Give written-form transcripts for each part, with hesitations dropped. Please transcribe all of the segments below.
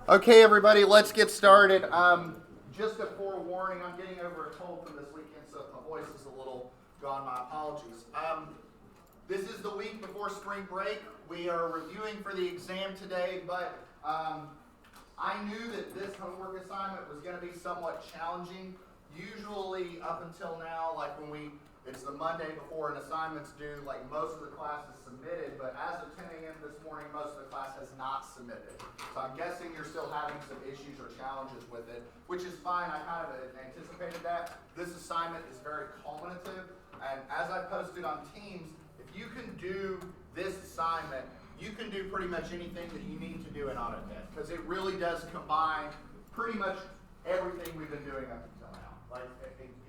Okay, everybody, let's get started. Just a forewarning, I'm getting over a cold from this weekend, so if my voice is a little gone, my apologies. This is the week before spring break. We are reviewing for the exam today, but I knew that this homework assignment was going to be somewhat challenging. Usually, up until now, like it's the Monday before an assignment's due, like most of the class is submitted, but as of 10 a.m. this morning, most of the class has not submitted. So I'm guessing you're still having some issues or challenges with it, which is fine. I kind of anticipated that. This assignment is very culminative, and as I posted on Teams, if you can do this assignment, you can do pretty much anything that you need to do in AutoCAD, because it really does combine pretty much everything we've been doing up until now. Like,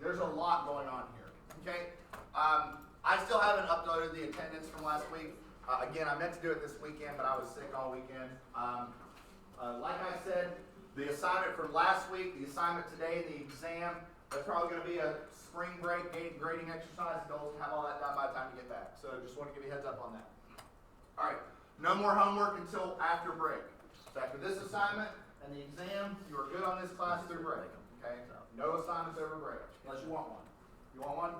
there's a lot going on here. Okay, I still haven't uploaded the attendance from last week. Again, I meant to do it this weekend, but I was sick all weekend. Like I said, the assignment from last week, the assignment today, the exam, that's probably going to be a spring break grading exercise. Don't have all that done by the time you get back. So just want to give you a heads up on that. All right, no more homework until after break. So after this assignment and the exam, you are good on this class through break. Okay, no assignments over break, unless you want one. You want one?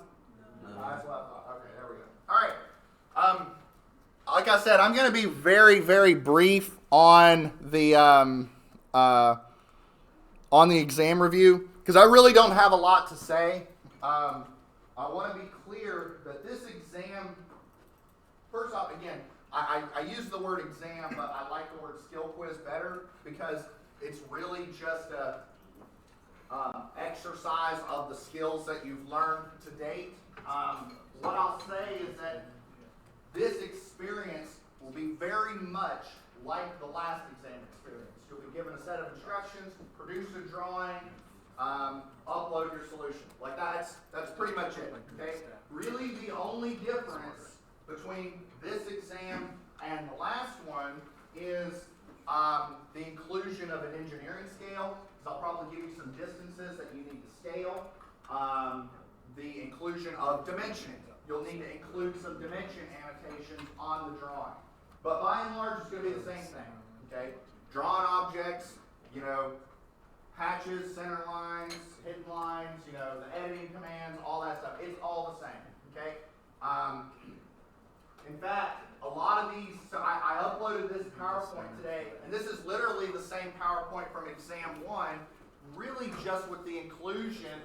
No. That's what I thought. Okay, there we go. All right. Like I said, I'm going to be very, very brief on the exam review because I really don't have a lot to say. I want to be clear that this exam, first off, again, I use the word exam, but I like the word skill quiz better because it's really just a exercise of the skills that you've learned to date. What I'll say is that this experience will be very much like the last exam experience. You'll be given a set of instructions, produce a drawing, upload your solution. Like that's pretty much it. Okay? Really the only difference between this exam and the last one is the inclusion of an engineering scale. I'll probably give you some distances that you need to scale. The inclusion of dimensioning. You'll need to include some dimension annotations on the drawing. But by and large, it's going to be the same thing. Okay? Drawing objects, hatches, center lines, hidden lines, the editing commands, all that stuff. It's all the same. Okay? In fact, a lot of these, so I uploaded this PowerPoint today, and this is literally the same PowerPoint from Exam 1, really just with the inclusion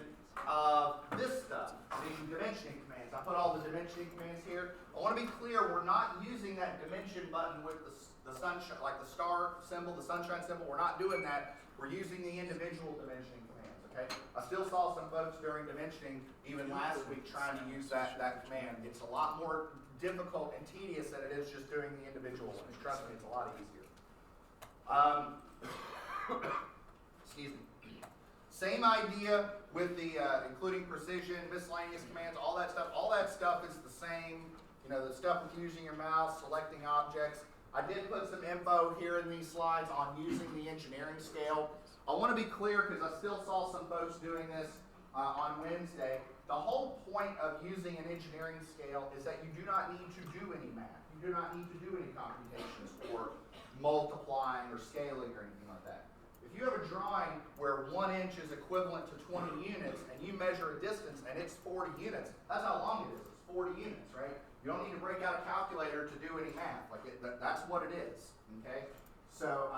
of this stuff, the dimensioning commands. I put all the dimensioning commands here. I want to be clear, we're not using that dimension button with the sunshine, like the star symbol, the sunshine symbol. We're not doing that. We're using the individual dimensioning commands, okay? I still saw some folks during dimensioning, even last week, trying to use that command. It's a lot more difficult and tedious than it is just doing the individual ones. Trust me, it's a lot easier. Excuse me. Same idea with the including precision, miscellaneous commands, all that stuff. All that stuff is the same. The stuff with using your mouse, selecting objects. I did put some info here in these slides on using the engineering scale. I want to be clear because I still saw some folks doing this on Wednesday. The whole point of using an engineering scale is that you do not need to do any math. You do not need to do any computations or multiplying or scaling or anything like that. If you have a drawing where 1 inch is equivalent to 20 units and you measure a distance and it's 40 units, that's how long it is. It's 40 units, right? You don't need to break out a calculator to do any math. That's what it is, okay? So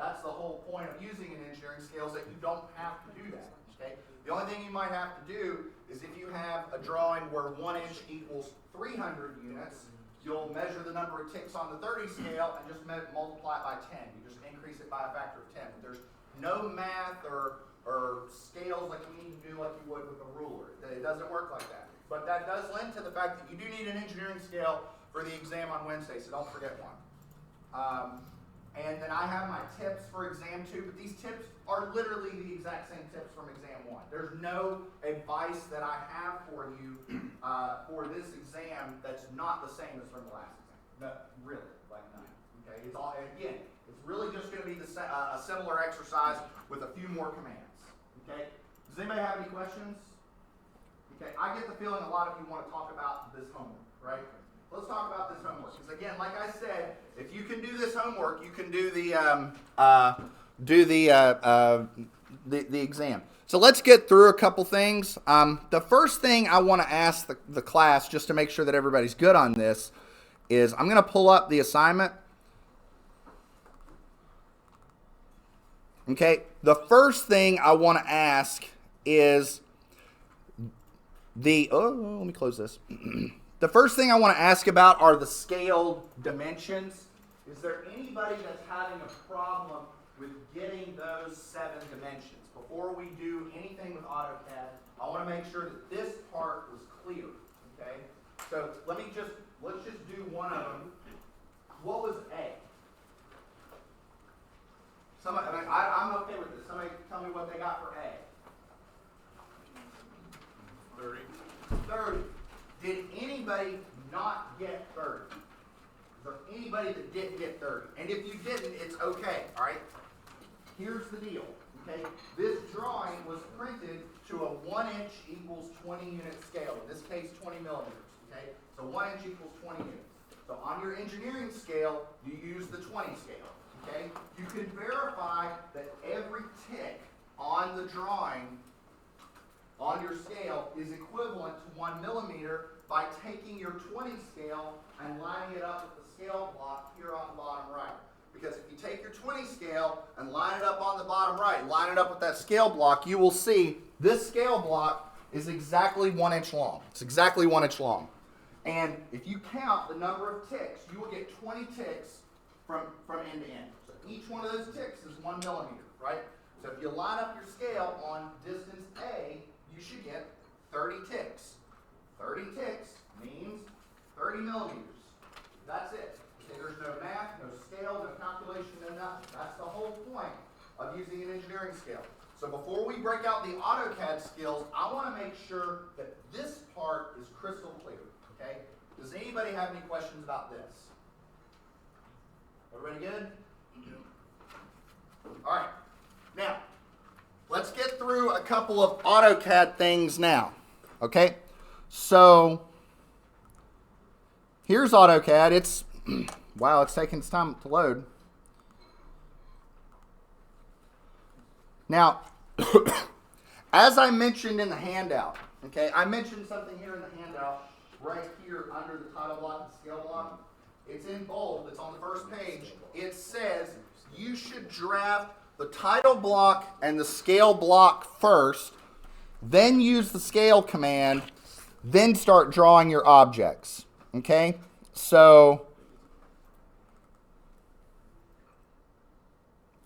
that's the whole point of using an engineering scale is that you don't have to do that, okay? The only thing you might have to do is if you have a drawing where 1 inch equals 300 units, you'll measure the number of ticks on the 30 scale and just multiply it by 10. You just increase it by a factor of 10. There's no math or scales like you need to do like you would with a ruler. It doesn't work like that. But that does lend to the fact that you do need an engineering scale for the exam on Wednesday, so don't forget one. And then I have my tips for exam 2, but these tips are literally the exact same tips from exam 1. There's no advice that I have for you for this exam that's not the same as from the last exam. No, really, like none. Okay, it's all, again, it's really just going to be a similar exercise with a few more commands. Okay, does anybody have any questions? Okay, I get the feeling a lot of you want to talk about this homework, right? Let's talk about this homework. Because again, like I said, if you can do this homework, you can do the do the exam. So let's get through a couple things. The first thing I want to ask the class, just to make sure that everybody's good on this, is I'm going to pull up the assignment. Okay, the first thing I want to ask is let me close this. The first thing I want to ask about are the scaled dimensions. Is there anybody that's having a problem with getting those 7 dimensions? Before we do anything with AutoCAD, I want to make sure that this part was clear. Okay, so let's just do one of them. What was A? Somebody, I'm okay with this. Somebody tell me what they got for A. 30. 30. Did anybody not get 30? Is there anybody that didn't get 30? And if you didn't, it's okay, all right? Here's the deal, okay? This drawing was printed to a 1 inch equals 20 unit scale. In this case, 20 millimeters, okay? So 1 inch equals 20 units. So on your engineering scale, you use the 20 scale, okay? You can verify that every tick on the drawing on your scale is equivalent to 1 millimeter by taking your 20 scale and lining it up with the scale block here on the bottom right. Because if you take your 20 scale and line it up on the bottom right, line it up with that scale block, you will see this scale block is exactly 1 inch long. It's exactly 1 inch long. And if you count the number of ticks, you will get 20 ticks from end to end. So each one of those ticks is 1 millimeter, right? So if you line up your scale on distance A, you should get 30 ticks. 30 ticks means 30 millimeters. That's it. Okay, there's no math, no scale, no calculation, no nothing. That's the whole point of using an engineering scale. So before we break out the AutoCAD skills, I want to make sure that this part is crystal clear. Okay? Does anybody have any questions about this? Everybody good? All right. Now, let's get through a couple of AutoCAD things now. Okay? So, here's AutoCAD. It's, wow, it's taking its time to load. Now, as I mentioned in the handout, okay, I mentioned something here in the handout, right here under the title block and scale block. It's in bold. It's on the first page. It says you should draft the title block and the scale block first, then use the scale command, then start drawing your objects. Okay? So,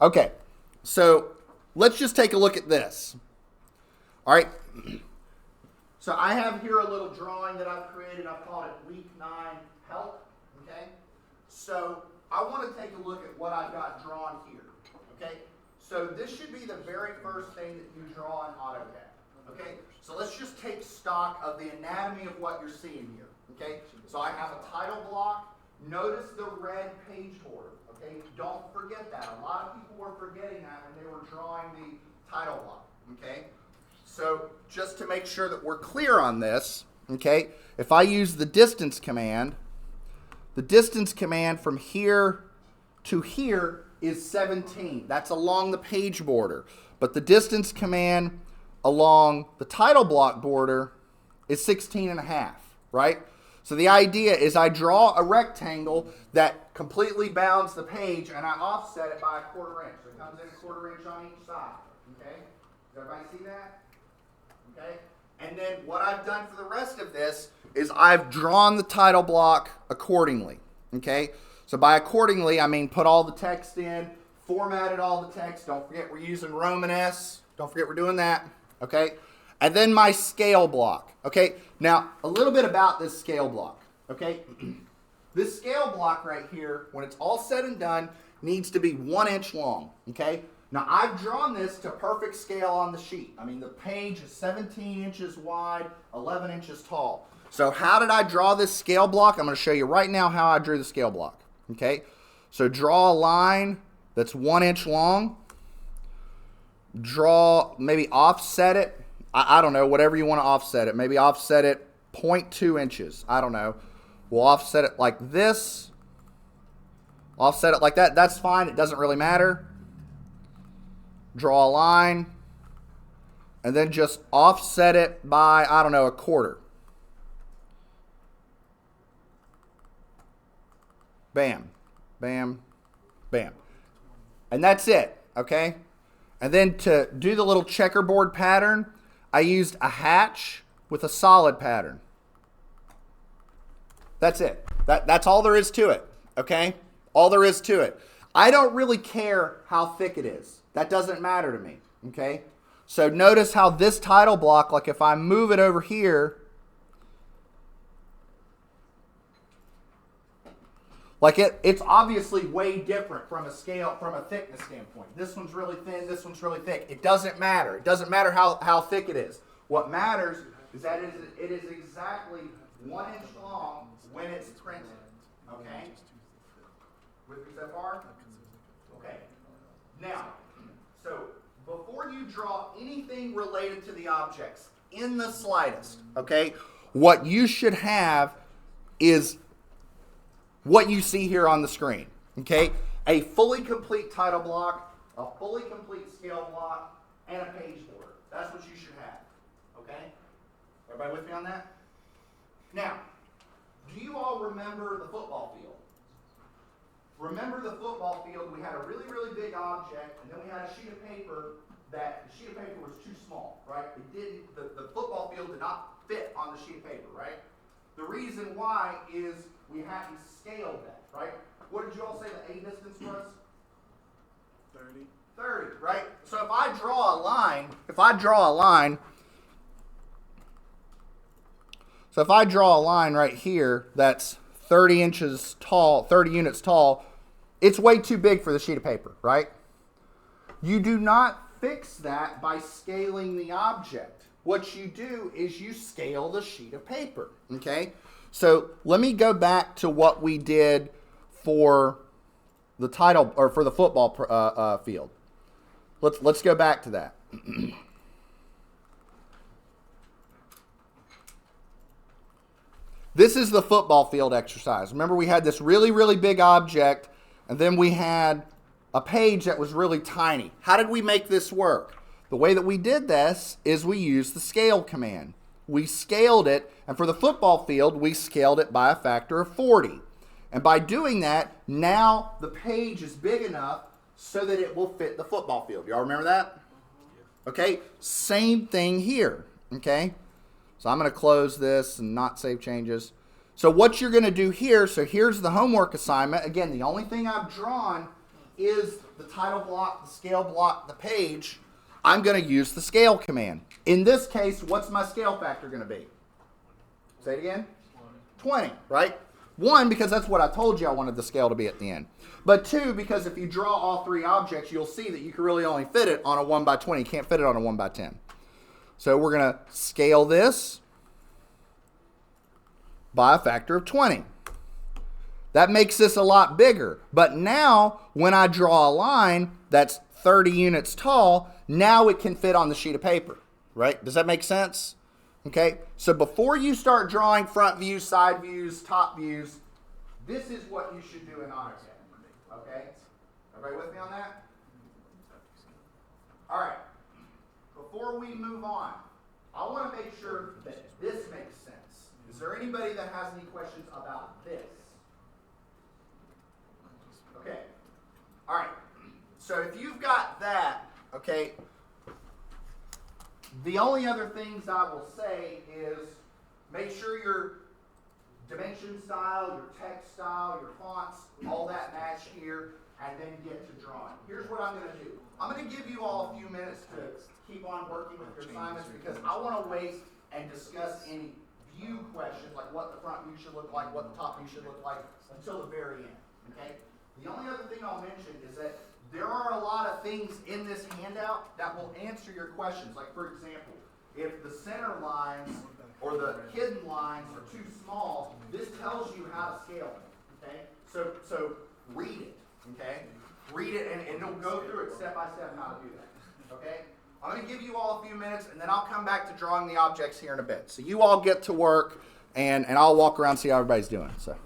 okay. So, let's just take a look at this. All right. So I have here a little drawing that I've created. I've called it Week 9 Help. Okay? So I want to take a look at what I've got drawn here. Okay? So this should be the very first thing that you draw in AutoCAD. Okay? So let's just take stock of the anatomy of what you're seeing here. Okay? So I have a title block. Notice the red page border. Okay? Don't forget that. A lot of people were forgetting that when they were drawing the title block. Okay? So just to make sure that we're clear on this, okay, if I use the distance command from here to here is 17. That's along the page border. But the distance command along the title block border is 16 and a half, right? So the idea is I draw a rectangle that completely bounds the page and I offset it by a 1/4 inch. So it comes in a 1/4 inch on each side, okay? Does everybody see that? Okay? And then what I've done for the rest of this is I've drawn the title block accordingly. Okay? So by accordingly, I mean put all the text in, formatted all the text. Don't forget we're using Roman S. Don't forget we're doing that. Okay? And then my scale block. Okay? Now, a little bit about this scale block. Okay? This scale block right here, when it's all said and done, needs to be 1 inch long. Okay? Now, I've drawn this to perfect scale on the sheet. I mean, the page is 17 inches wide, 11 inches tall. So how did I draw this scale block? I'm going to show you right now how I drew the scale block. Okay? So draw a line that's 1 inch long. Draw, maybe offset it. I don't know, whatever you want to offset it. Maybe offset it 0.2 inches. I don't know. We'll offset it like this. Offset it like that. That's fine. It doesn't really matter. draw a line, and then just offset it by, I don't know, a quarter. Bam, bam, bam. And that's it, okay? And then to do the little checkerboard pattern, I used a hatch with a solid pattern. That's it. That's all there is to it, okay? All there is to it. I don't really care how thick it is. That doesn't matter to me, okay? So notice how this title block, like if I move it over here, like it's obviously way different from a scale, from a thickness standpoint. This one's really thin, this one's really thick. It doesn't matter. It doesn't matter how thick it is. What matters is that it is exactly 1 inch long when it's printed, okay? With me so far? Okay. Now, so before you draw anything related to the objects in the slightest, okay, what you should have is what you see here on the screen, okay? A fully complete title block, a fully complete scale block, and a page border. That's what you should have, okay? Everybody with me on that? Now, do you all remember the football field? Remember the football field, we had a really, really big object, and then we had a sheet of paper that the sheet of paper was too small, right? It didn't, the football field did not fit on the sheet of paper, right? The reason why is we hadn't scaled that, right? What did you all say the A distance was? 30. 30, right? So if I draw a line, so if I draw a line right here that's 30 inches tall, 30 units tall, it's way too big for the sheet of paper, right? You do not fix that by scaling the object. What you do is you scale the sheet of paper, okay? So let me go back to what we did for the title, or for the football field. Let's go back to that. This is the football field exercise. Remember, we had this really, really big object, and then we had a page that was really tiny. How did we make this work? The way that we did this is we used the scale command. We scaled it, and for the football field, we scaled it by a factor of 40. And by doing that, now the page is big enough so that it will fit the football field. Y'all remember that? Okay, same thing here, okay? So I'm going to close this and not save changes. So what you're going to do here, so here's the homework assignment. Again, the only thing I've drawn is the title block, the scale block, the page. I'm going to use the scale command. In this case, what's my scale factor going to be? Say it again. 20, right? 1, because that's what I told you I wanted the scale to be at the end. But 2, because if you draw all 3 objects, you'll see that you can really only fit it on a 1 by 20. You can't fit it on a 1 by 10. So we're going to scale this by a factor of 20. That makes this a lot bigger. But now, when I draw a line that's 30 units tall, now it can fit on the sheet of paper, right? Does that make sense? Okay, so before you start drawing front views, side views, top views, this is what you should do in AutoCAD, okay? Everybody with me on that? All right, before we move on, I want to make sure that this makes sense. Is there anybody that has any questions about this? Okay, all right, so if you've got that, okay, the only other things I will say is make sure your dimension style, your text style, your fonts, all that match here, and then get to drawing. Here's what I'm going to do. I'm going to give you all a few minutes to keep on working with your assignments because I want to waste and discuss any view questions, like what the front view should look like, what the top view should look like, until the very end. Okay? The only other thing I'll mention is that there are a lot of things in this handout that will answer your questions. Like, for example, if the center lines or the hidden lines are too small, this tells you how to scale them. Okay? So read it. Okay? Read it, and it'll go through it step by step how to do that. Okay? I'm going to give you all a few minutes, and then I'll come back to drawing the objects here in a bit. So you all get to work, and I'll walk around and see how everybody's doing. So.